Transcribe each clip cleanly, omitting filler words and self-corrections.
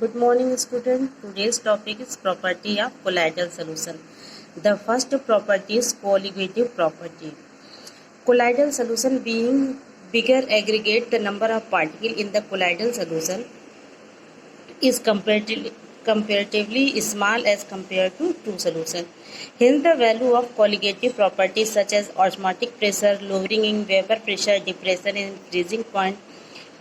Good morning, student. Today's topic is property of colloidal solution. The first property is colligative property. Colloidal solution being bigger aggregate, the number of particles in the colloidal solution is comparatively small as compared to true solution. Hence, the value of colligative properties such as osmotic pressure, lowering in vapor pressure, depression in freezing point,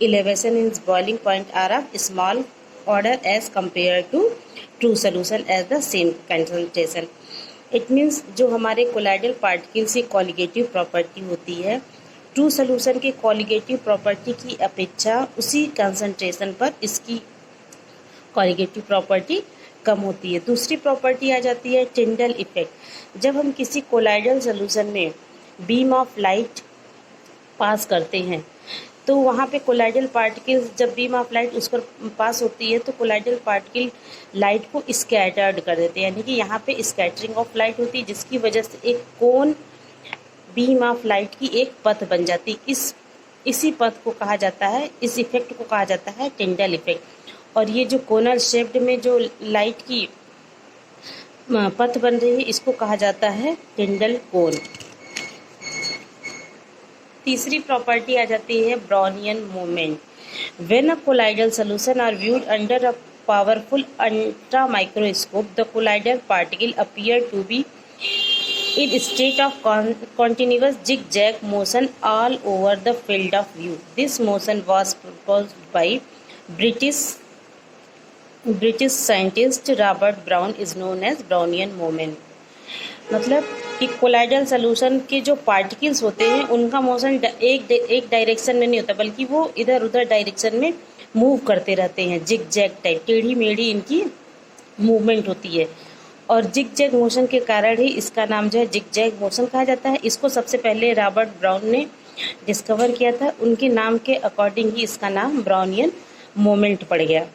elevation in boiling point are of small order as compared to true solution as the same concentration. It means जो हमारे colloidal particles की colligative property होती है true solution के colligative property की अपेक्षा उसी concentration पर इसकी कॉलिगेटिव प्रॉपर्टी कम होती है। दूसरी प्रॉपर्टी आ जाती है टिंडल इफेक्ट। जब हम किसी कोलाइडल सोल्यूशन में बीम ऑफ लाइट पास करते हैं तो वहाँ पे कोलाइडल पार्टिकल्स जब बीम ऑफ लाइट उस पर पास होती है तो कोलाइडल पार्टिकल लाइट को स्कैटर्ड कर देते हैं, यानी कि यहाँ पे स्कैटरिंग ऑफ लाइट होती है जिसकी वजह से एक कोन बीम ऑफ लाइट की एक पथ बन जाती है। इसी पथ को कहा जाता है, इस इफेक्ट को कहा जाता है टिंडल इफेक्ट। और ये जो कोनल शेप्ड में जो लाइट की पथ बन रही है इसको कहा जाता है टिंडल कोन। तीसरी प्रॉपर्टी आ जाती है Brownian movement. When a colloidal solution are viewed under a powerful ultra microscope the colloidal particle appear to be in state of continuous zigzag motion all over the field of view. This motion was proposed by British scientist Robert Brown is known as Brownian movement. मतलब कि colloidal solution के जो particles होते हैं उनका motion एक direction में नहीं होता बल्कि वो इधर उधर डायरेक्शन में मूव करते रहते हैं। जिग-जैग टाइप टेढ़ी मेढ़ी इनकी मूवमेंट होती है और जिग-जैग मोशन के कारण ही इसका नाम जो है जिग-जैग मोशन कहा जाता है। इसको सबसे पहले रॉबर्ट ब्राउन ने डिस्कवर किया था, उनके नाम के अकॉर्डिंग ही इसका नाम ब्राउनियन मोमेंट पड़ गया।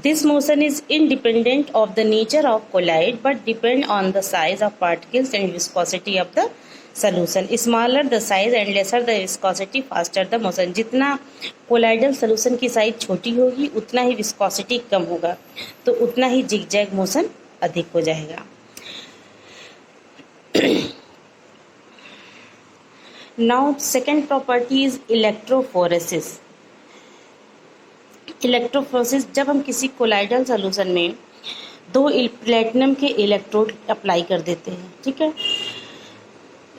This motion is independent of the nature of colloid but depend on the size of particles and viscosity of the solution. Smaller the size and lesser the viscosity, faster the motion. जितना colloidal solution की size छोटी होगी उतना ही viscosity कम होगा तो उतना ही zigzag motion अधिक हो जाएगा। Now second property is electrophoresis. Electrophoresis, जब हम किसी कोलाइडल सोल्यूशन में दो प्लेटिनम के इलेक्ट्रोड अप्लाई कर देते हैं, ठीक है,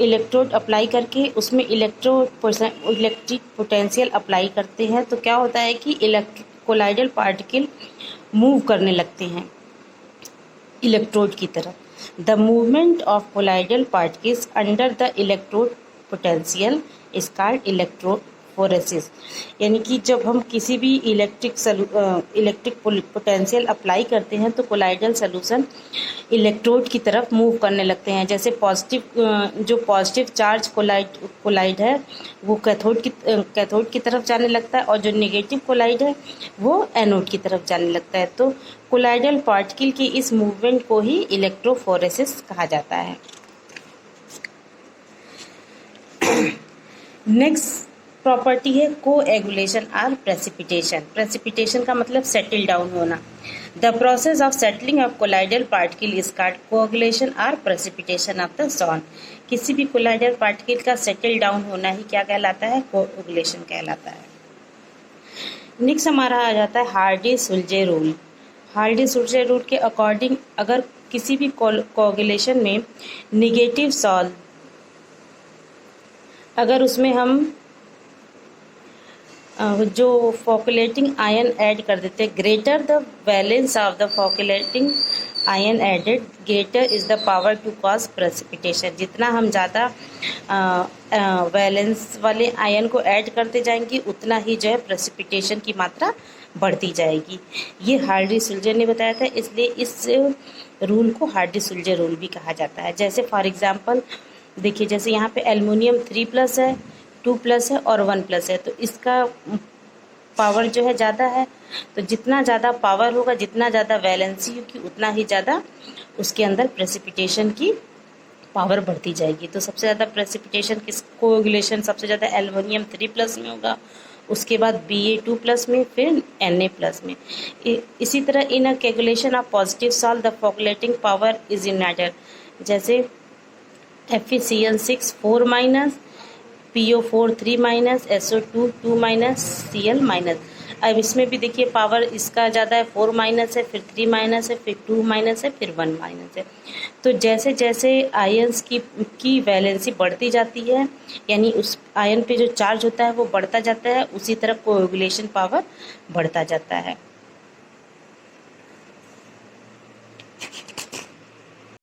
इलेक्ट्रोड अप्लाई करके उसमें इलेक्ट्रिक पोटेंशियल अप्लाई करते हैं तो क्या होता है कि कोलाइडल पार्टिकल मूव करने लगते हैं इलेक्ट्रोड की तरफ। The movement of colloidal particles under the electrode potential is called electrophoresis. यानी कि जब हम किसी भी इलेक्ट्रिक पोटेंशियल अप्लाई करते हैं तो कोलाइडल सोल्यूशन इलेक्ट्रोड की तरफ मूव करने लगते हैं। जैसे जो पॉजिटिव चार्ज कोलाइड है वो कैथोड की तरफ जाने लगता है और जो नेगेटिव कोलाइड है वो एनोड की तरफ जाने लगता है। तो कोलाइडल पार्टिकल की इस मूवमेंट को ही इलेक्ट्रोफोरेसिस कहा जाता है। नेक्स्ट प्रॉपर्टी है कोएगुलेशन और प्रेसिपिटेशन। प्रेसिपिटेशन का मतलब सेटल डाउन होना। The process of settling of colloidal particle is called coagulation और प्रेसिपिटेशन ऑफ द सॉन। किसी भी कोलाइडल पार्टिकल का सेटल डाउन होना ही क्या कहलाता है? कोएगुलेशन कहलाता है। नेक्स्ट हमारा आ जाता है हार्डी-सुल्जे रूल। हार्डी-सुल्जे रूल के अकॉर्डिंग अगर किसी भी कोएगुलेशन में निगेटिव सॉल्व अगर उसमें हम जो फॉकुलेटिंग आयन ऐड कर देते हैं, greater the valence of the flocculating ion added greater is the power to cause precipitation. जितना हम ज़्यादा वैलेंस वाले आयन को ऐड करते जाएंगे उतना ही जो है प्रेसिपिटेशन की मात्रा बढ़ती जाएगी। ये हार्डी-सुल्जे ने बताया था, इसलिए इस रूल को हार्डी-सुल्जे रूल भी कहा जाता है। जैसे फॉर एग्जांपल देखिए, जैसे यहाँ पे एल्युमिनियम 3+ है, 2+ है और 1+ है तो इसका पावर जो है ज़्यादा है। तो जितना ज़्यादा पावर होगा, जितना ज़्यादा वैलेंसी होगी उतना ही ज़्यादा उसके अंदर प्रेसिपिटेशन की पावर बढ़ती जाएगी। तो सबसे ज़्यादा प्रेसिपिटेशन कोएगुलेशन सबसे ज़्यादा एल्युमिनियम 3+ में होगा उसके बाद Ba2+ में, फिर Na+ में। इसी तरह in a calculation of positive salt the flocculating power is united, जैसे FeCl6 4-, PO4 3-, SO2 2-, Cl-। अब इसमें भी देखिए पावर इसका ज़्यादा है, 4- है, फिर 3- है, फिर 2- है, फिर 1- है। तो जैसे जैसे आयंस की वैलेंसी बढ़ती जाती है, यानी उस आयन पे जो चार्ज होता है वो बढ़ता जाता है, उसी तरह कोएगुलेशन पावर बढ़ता जाता है।